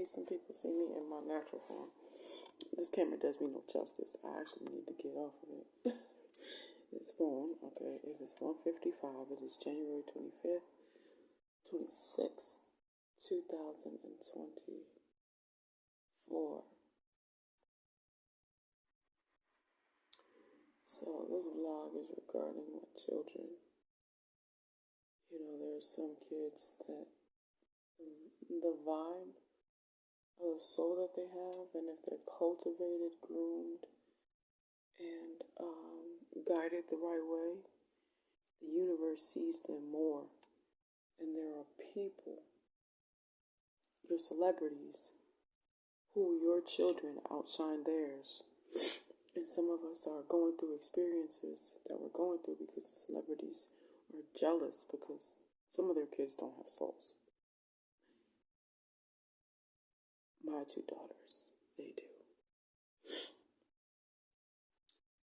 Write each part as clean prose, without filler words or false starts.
case some people see me in my natural form. This camera does me no justice. I actually need to get off of it. This phone, okay, it is 1:55. It is January 25th, 26th, 2024. So this vlog is regarding my children. You know, there's some kids that the vibe of the soul that they have, and if they're cultivated, groomed, and guided the right way, the universe sees them more. And there are people, your celebrities, who your children outshine theirs. And some of us are going through experiences that we're going through because the celebrities are jealous because some of their kids don't have souls. My two daughters, they do.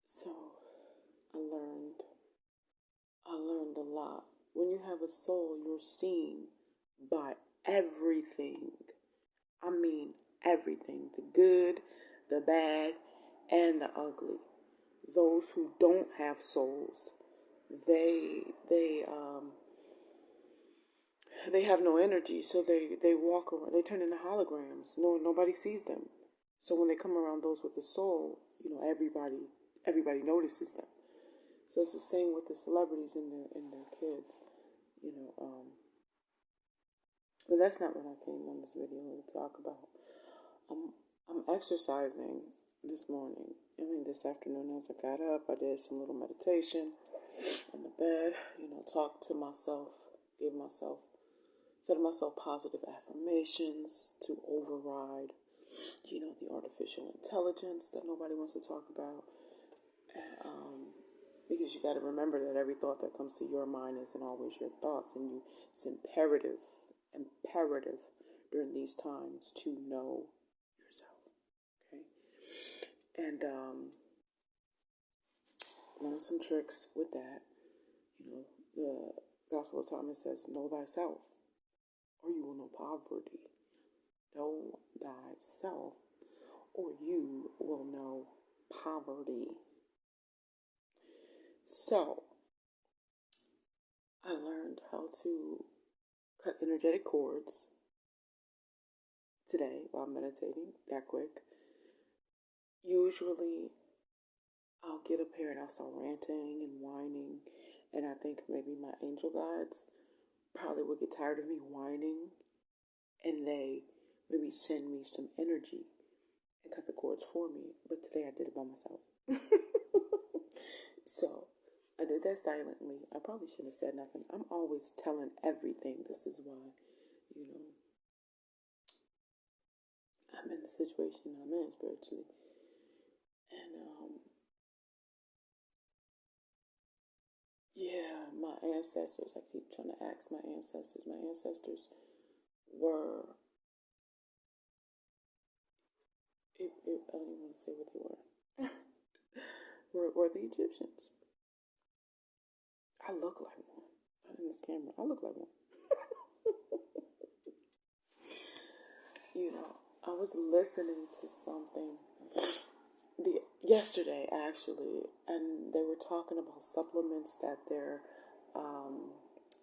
So I learned a lot. When you have a soul, you're seen by everything. I mean everything. The good, the bad, and the ugly. Those who don't have souls, they have no energy, so they walk around, they turn into holograms. Nobody sees them. So when they come around those with a soul, everybody notices them. So it's the same with the celebrities and their kids, you know. But that's not what I came on this video to talk about. I'm exercising this morning. This afternoon as I got up, I did some little meditation in the bed. Talked to myself, fed myself positive affirmations to override, the artificial intelligence that nobody wants to talk about. And, because you got to remember that every thought that comes to your mind isn't always your thoughts, and it's imperative during these times to know yourself. Okay, and learn some tricks with that. The Gospel of Thomas says, "Know thyself, or you will know poverty. Know thyself, or you will know poverty." So, I learned how to cut energetic cords today while meditating, that quick. Usually, I'll get up here and I'll start ranting and whining, and I think maybe my angel guides probably would get tired of me whining, and they maybe send me some energy and cut the cords for me. But today I did it by myself. So I did that silently. I probably shouldn't have said nothing. I'm always telling everything. This is why, I'm in the situation I'm in spiritually. And yeah, my ancestors, I keep trying to ask my ancestors. My ancestors were, I don't even want to say what they were. were the Egyptians. I look like one. Not in this camera. I look like one. I was listening to something yesterday actually, and they were talking about supplements that they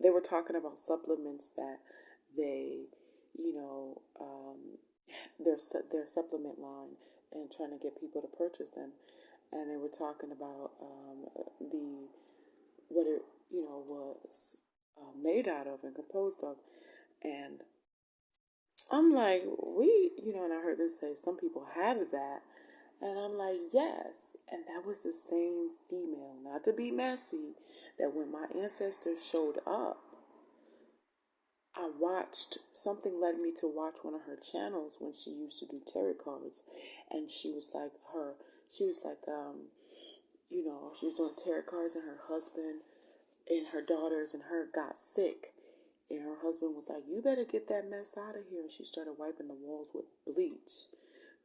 were talking about supplements that they, you know, their supplement line, and trying to get people to purchase them, and they were talking about the what it was made out of and composed of, and I'm like, and I heard them say some people have that. And I'm like, yes. And that was the same female, not to be messy, that when my ancestors showed up, I watched, something led me to watch one of her channels when she used to do tarot cards. And she was like, she was doing tarot cards, and her husband and her daughters and her got sick. And her husband was like, "You better get that mess out of here." And she started wiping the walls with bleach.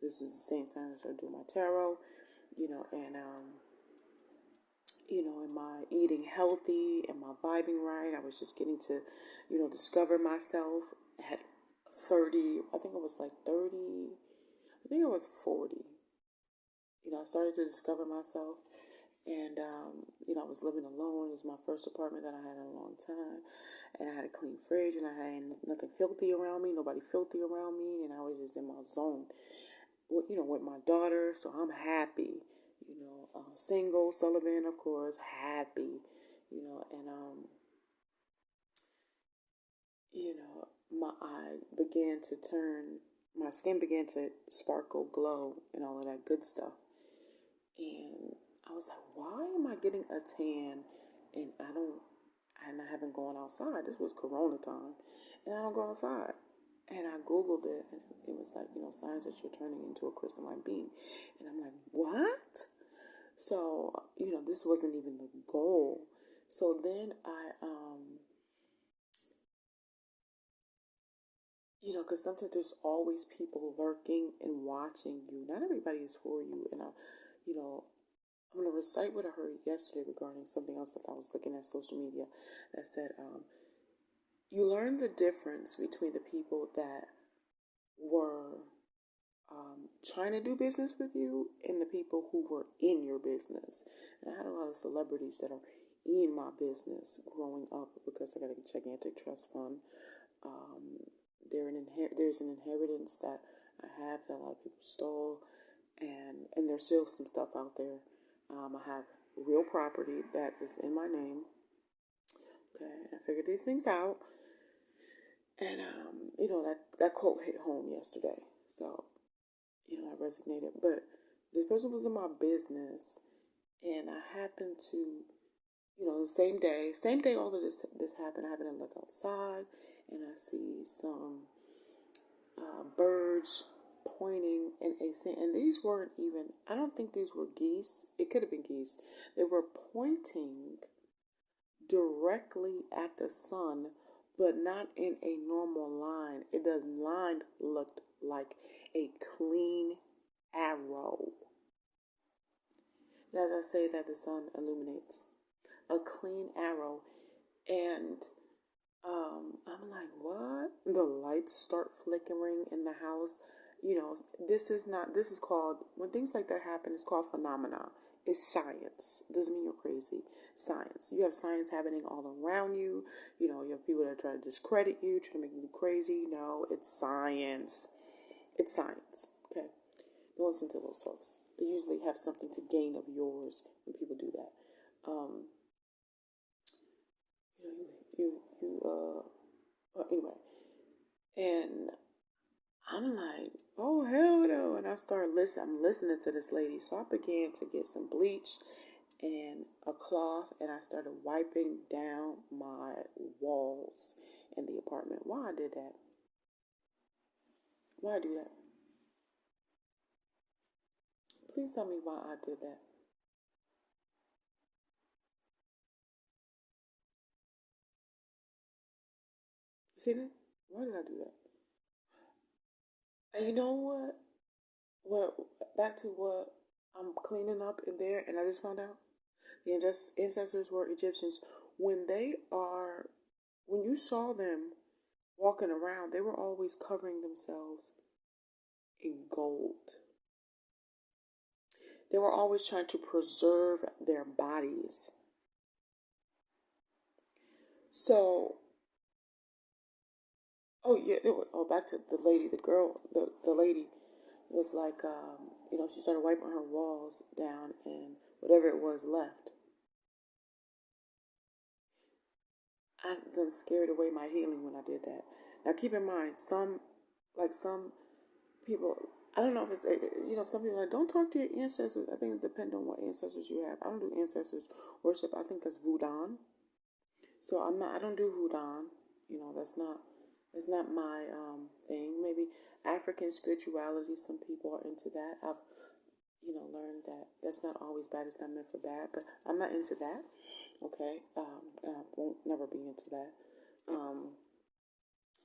This is the same time as I do my tarot, and am I eating healthy? Am I vibing right? I was just getting to, discover myself. I had 30, I think it was like 30, I think it was 40. I started to discover myself. And, I was living alone. It was my first apartment that I had in a long time. And I had a clean fridge and I had nothing filthy around me, nobody filthy around me. And I was just in my zone, with my daughter. So I'm happy, single, Sullivan, of course, happy, and, my eye began to turn, my skin began to sparkle, glow, and all of that good stuff. And I was like, why am I getting a tan and I haven't gone outside? This was Corona time, and I don't go outside. And I Googled it, and it was like, signs that you're turning into a crystalline being. And I'm like, what? So, this wasn't even the goal. So then because sometimes there's always people lurking and watching you. Not everybody is for you. And you know, I'm going to recite what I heard yesterday regarding something else that I was looking at social media that said, you learn the difference between the people that were trying to do business with you and the people who were in your business. And I had a lot of celebrities that are in my business growing up because I got a gigantic trust fund. Um, there's an inheritance that I have that a lot of people stole, and there's still some stuff out there. I have real property that is in my name. Okay, I figured these things out, and that quote hit home yesterday. So I resignated, but this person was in my business, and I happened to, the same day all of this happened. I happened to look outside, and I see some birds pointing in a scent, and these weren't even. I don't think these were geese. It could have been geese. They were pointing directly at the sun, but not in a normal line. The line looked like a clean arrow. And as I say that, the sun illuminates a clean arrow, and I'm like, what? The lights start flickering in the house. This is called, when things like that happen, it's called phenomena. It's science. It doesn't mean you're crazy. Science. You have science happening all around you. You have people that try to discredit you, try to make you crazy. No, it's science. It's science. Okay? Don't listen to those folks. They usually have something to gain of yours when people do that. Um, anyway. And I'm like, oh hell no. And I started listening. I'm listening to this lady. So I began to get some bleach and a cloth, and I started wiping down my walls in the apartment. Why I did that? Why I do that? Please tell me why I did that. See that? Why did I do that? And you know what? What back to what I'm cleaning up in there, and I just found out the ancestors were Egyptians. When they are, when you saw them walking around, they were always covering themselves in gold. They were always trying to preserve their bodies. So, oh yeah, back to the lady, the girl, the lady was like, she started wiping her walls down and whatever it was left. I done scared away my healing when I did that. Now keep in mind, some people, I don't know if it's, some people are like, don't talk to your ancestors. I think it depends on what ancestors you have. I don't do ancestors worship. I think that's voodoo. So I don't do voodoo. That's not my thing. Maybe African spirituality, some people are into that. I've, learned that that's not always bad. It's not meant for bad, but I'm not into that. Okay. I won't never be into that. Um,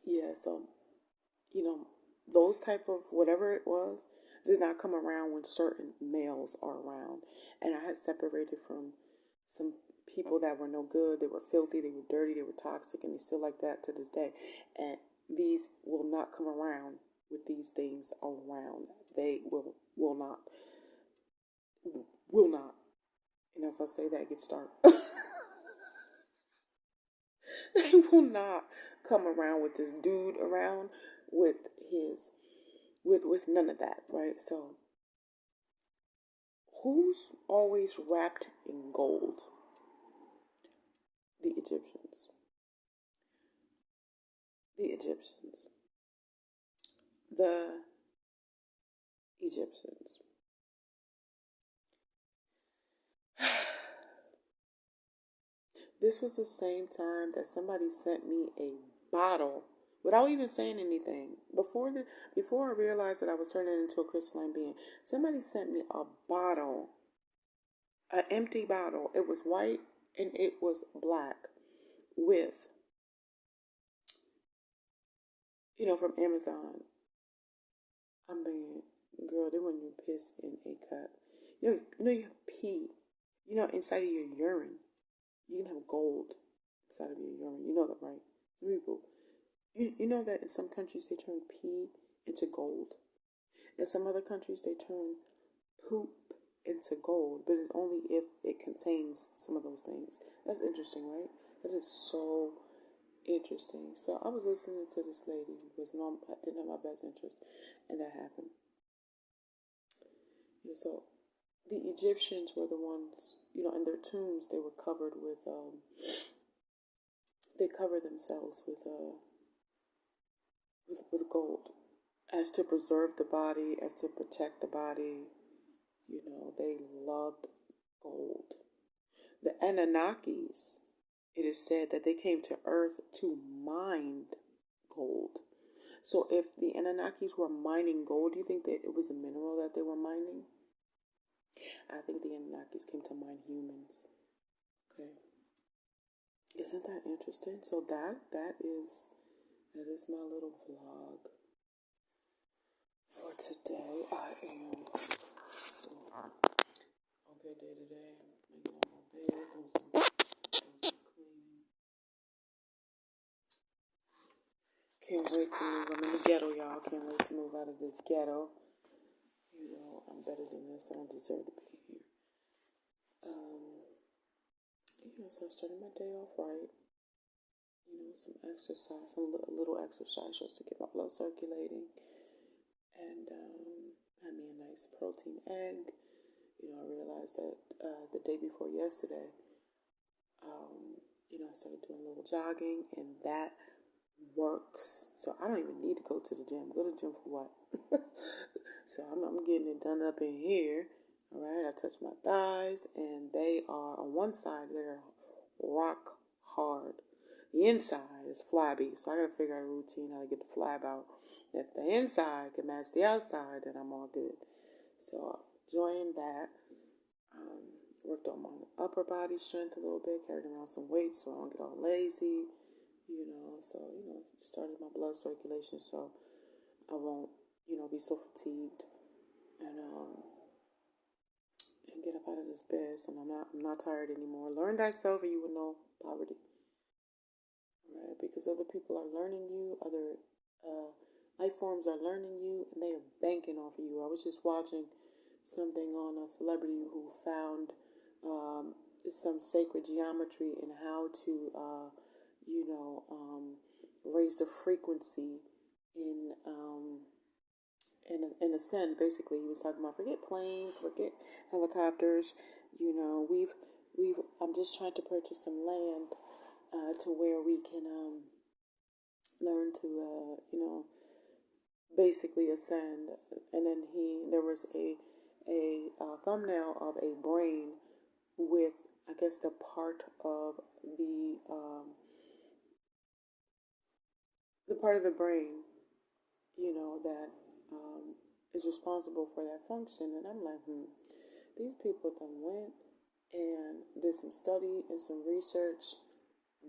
yeah, so, you know, those type of whatever it was does not come around when certain males are around. And I had separated from some people that were no good. They were filthy, they were dirty, they were toxic, and they still like that to this day. And these will not come around with these things around. They will not will not. And as I say that, it gets dark. They will not come around with this dude around with his with none of that, right? So who's always wrapped in gold? The Egyptians. The Egyptians. The Egyptians. This was the same time that somebody sent me a bottle without even saying anything. Before I realized that I was turning into a crystalline being, somebody sent me a bottle, an empty bottle. It was white and it was black with, from Amazon. I mean, girl, they when you piss in a cup. You pee. Inside of your urine, you can have gold inside of your urine. You know that, right? Some people. You know that in some countries they turn pee into gold. In some other countries they turn poop into gold, but it's only if it contains some of those things. That's interesting, right? That is so interesting. So I was listening to this lady who didn't have my best interest, and that happened. So the Egyptians were the ones, in their tombs they were covered with, they covered themselves with gold, as to preserve the body, as to protect the body. They loved gold. The Anunnakis, it is said that they came to Earth to mine gold. So if the Anunnakis were mining gold, do you think that it was a mineral that they were mining? I think the Anunnakis came to mine humans. Okay. Isn't that interesting? So that is my little vlog for today. I am okay day today. I'm making my bed, doing some cleaning. Can't wait to move. I'm in the ghetto, y'all. Can't wait to move out of this ghetto. I'm better than this. I don't deserve to be here. So I started my day off right. Some exercise, a little exercise just to get my blood circulating. And had me a nice protein egg. I realized that the day before yesterday, I started doing a little jogging, and that works. So I don't even need to go to the gym. Go to the gym for what? So I'm getting it done up in here. All right, I touch my thighs, and they are on one side they're rock hard. The inside is flabby, so I gotta figure out a routine how to get the flab out. If the inside can match the outside, then I'm all good. So enjoying that. Worked on my upper body strength a little bit, carried around some weights so I don't get all lazy. Started my blood circulation so I won't, be so fatigued and get up out of this bed. So I'm not tired anymore. Learn thyself and you will know poverty. All right, because other people are learning you, other life forms are learning you, and they are banking off of you. I was just watching something on a celebrity who found some sacred geometry and how to, raise the frequency in ascend. Basically, he was talking about forget planes, forget helicopters. We've. I'm just trying to purchase some land to where we can learn to, basically ascend. And then there was a thumbnail of a brain with, I guess, the part of the brain, that is responsible for that function. And I'm like, these people done went and did some study and some research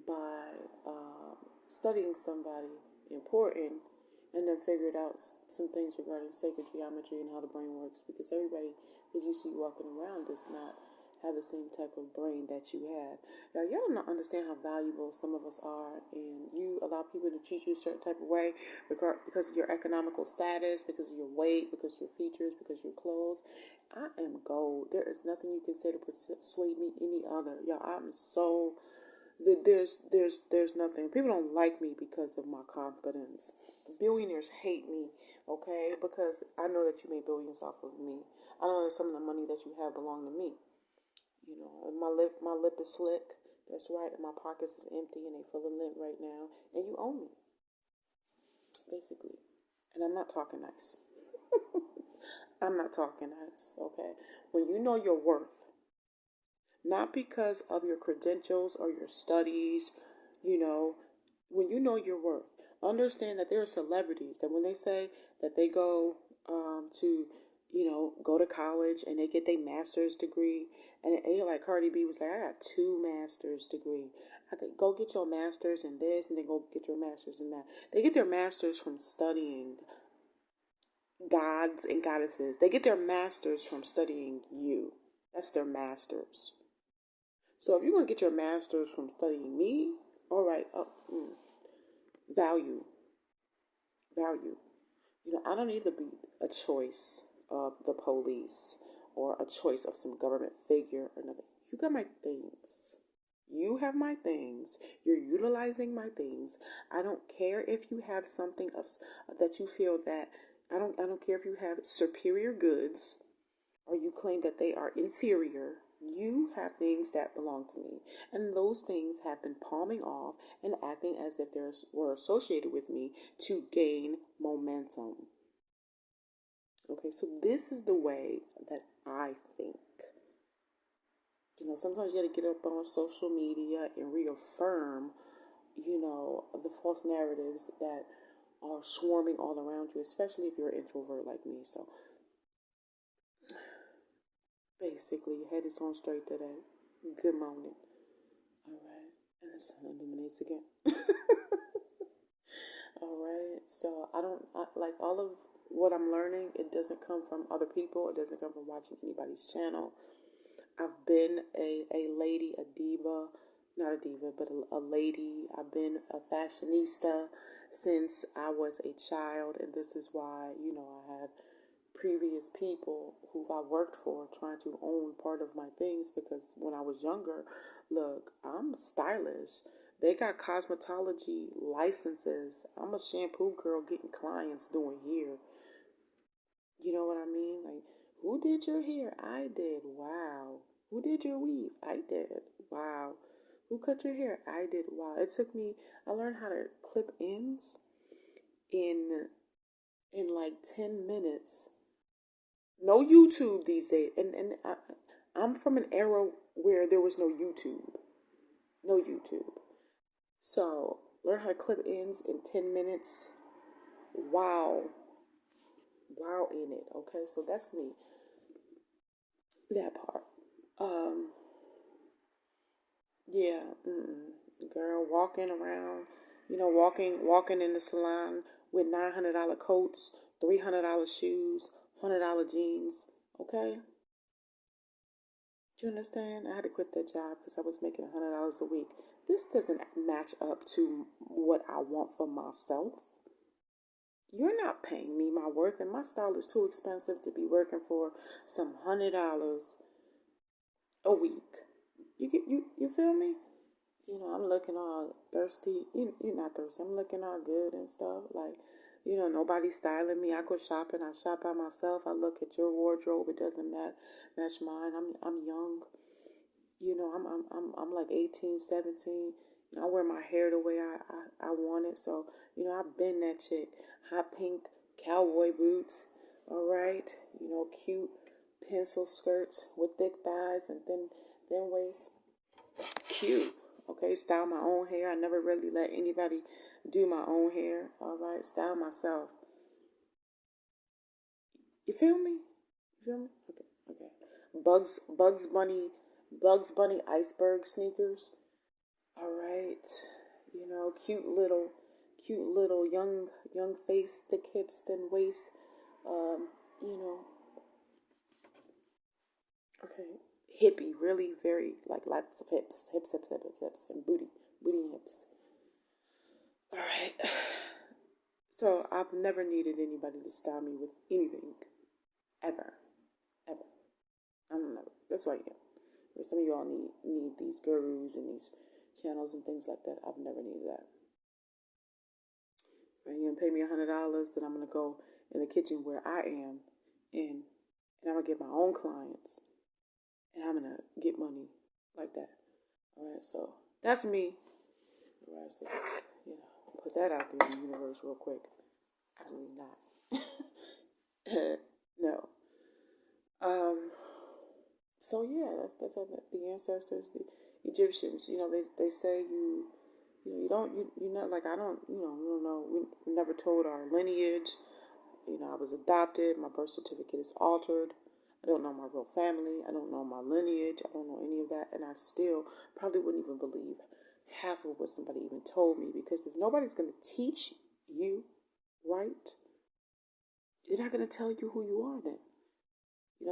by studying somebody important, and then figured out some things regarding sacred geometry and how the brain works, because everybody that you see walking around does not have the same type of brain that you have. Now, y'all don't understand how valuable some of us are, and you allow people to treat you a certain type of way because of your economical status, because of your weight, because of your features, because of your clothes. I am gold. There is nothing you can say to persuade me any other. Y'all, I'm so there's nothing. People don't like me because of my confidence. Billionaires hate me, okay? Because I know that you made billions off of me. I know that some of the money that you have belong to me. You know, my lip is slick. That's right. And my pockets is empty and they full of lint right now. And you own me, basically. And I'm not talking nice. I'm not talking nice, okay? When you know your worth, not because of your credentials or your studies, you know, when you know your worth, understand that there are celebrities that when they say that they go to, go to college and they get their master's degree, and like Cardi B was like, I got 2 master's degree. I could go get your master's in this, and then go get your master's in that. They get their master's from studying gods and goddesses. They get their master's from studying you. That's their master's. So if you're going to get your master's from studying me, all right, value. Value. I don't need to be a choice of the police or a choice of some government figure or nothing. You got my things. You have my things. You're utilizing my things. I don't care if you have something else that you feel that I don't care if you have superior goods or you claim that they are inferior. You have things that belong to me. And those things have been palming off and acting as if they were associated with me to gain momentum. Okay, so this is the way that I think. Sometimes you got to get up on social media and reaffirm, the false narratives that are swarming all around you, especially if you're an introvert like me. So basically, your head is on straight today. Good morning. All right. And the sun illuminates again. All right. So like all of what I'm learning, it doesn't come from other people. It doesn't come from watching anybody's channel. I've been a lady, a diva, not a diva, but a lady. I've been a fashionista since I was a child. And this is why, I have previous people who I worked for trying to own part of my things, because when I was younger, look, I'm stylish. They got cosmetology licenses. I'm a shampoo girl getting clients doing hair. You know what I mean? Like, who did your hair? I did. Wow. Who did your weave? I did. Wow. Who cut your hair? I did. Wow. It took me, I learned how to clip ends in like 10 minutes. No YouTube these days. And I'm from an era where there was no YouTube. No YouTube. So, learn how to clip ends in 10 minutes. Wow. Wow in it. Okay, so that's me. That part. Yeah. Girl, walking around, walking in the salon with $900 coats, $300 shoes, $100 jeans. Okay. Do you understand? I had to quit that job because I was making $100 a week. This doesn't match up to what I want for myself. You're not paying me my worth, and my style is too expensive to be working for some $100 a week. You feel me? I'm looking all thirsty. You're not thirsty. I'm looking all good and stuff. Like, nobody's styling me. I go shopping. I shop by myself. I look at your wardrobe. It doesn't match mine. I'm young. I'm like 18, 17. I wear my hair the way I want it. So, I've been that chick. Hot pink cowboy boots. All right. Cute pencil skirts with thick thighs and thin waist. Cute. Okay. Style my own hair. I never really let anybody do my own hair. All right. Style myself. You feel me? You feel me? Okay. Okay. Bugs Bunny iceberg sneakers. All right. Cute little young face, thick hips, thin waist. Um, you know. Okay. hippie, really very like lots of hips, and booty and hips. All right. So I've never needed anybody to style me with anything, ever, ever. I'm never. That's why I am. Where some of y'all need these gurus and these channels and things like that. I've never needed that. Right? You're gonna pay me $100, then I'm gonna go in the kitchen where I am, and I'm gonna get my own clients, and I'm gonna get money like that. All right, so that's me. All right, so just put that out there in the universe real quick. Absolutely not. No. Um. So yeah, that's how the ancestors, the Egyptians. They say you're not like I don't you don't know we never told our lineage. I was adopted. My birth certificate is altered. I don't know my real family. I don't know my lineage. I don't know any of that, and I still probably wouldn't even believe half of what somebody even told me, because if nobody's going to teach you right, they're not going to tell you who you are then.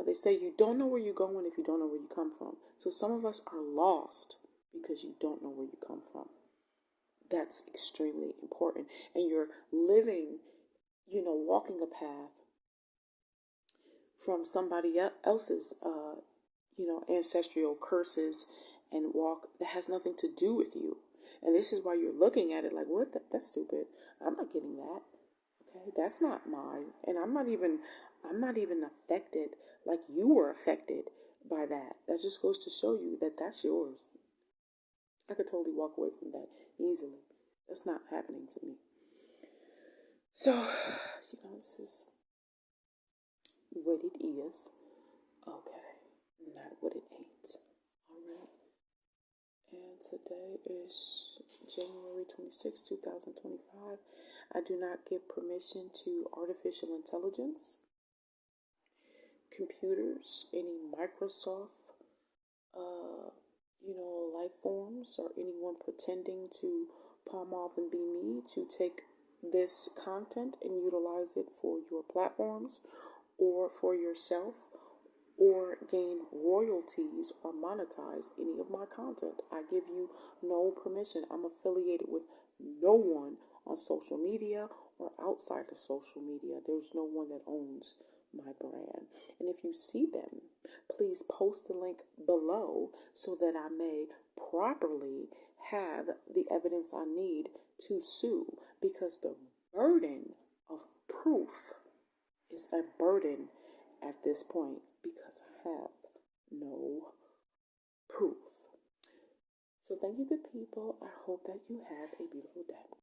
They say you don't know where you're going if you don't know where you come from. So some of us are lost because you don't know where you come from. That's extremely important. And you're living, walking a path from somebody else's, ancestral curses and walk that has nothing to do with you. And this is why you're looking at it like, what? That's stupid. I'm not getting that. Okay, that's not mine, and I'm not even affected like you were affected by that. That just goes to show you that that's yours. I could totally walk away from that easily. That's not happening to me. So, this is what it is. Okay, not what it ain't. All right. And today is January 26, 2025. I do not give permission to artificial intelligence, computers, any Microsoft, life forms, or anyone pretending to palm off and be me to take this content and utilize it for your platforms or for yourself, or gain royalties or monetize any of my content. I give you no permission. I'm affiliated with no one on social media or outside of social media. There's no one that owns my brand. And if you see them, please post the link below so that I may properly have the evidence I need to sue, because the burden of proof is a burden at this point, because I have no proof. So thank you, good people. I hope that you have a beautiful day.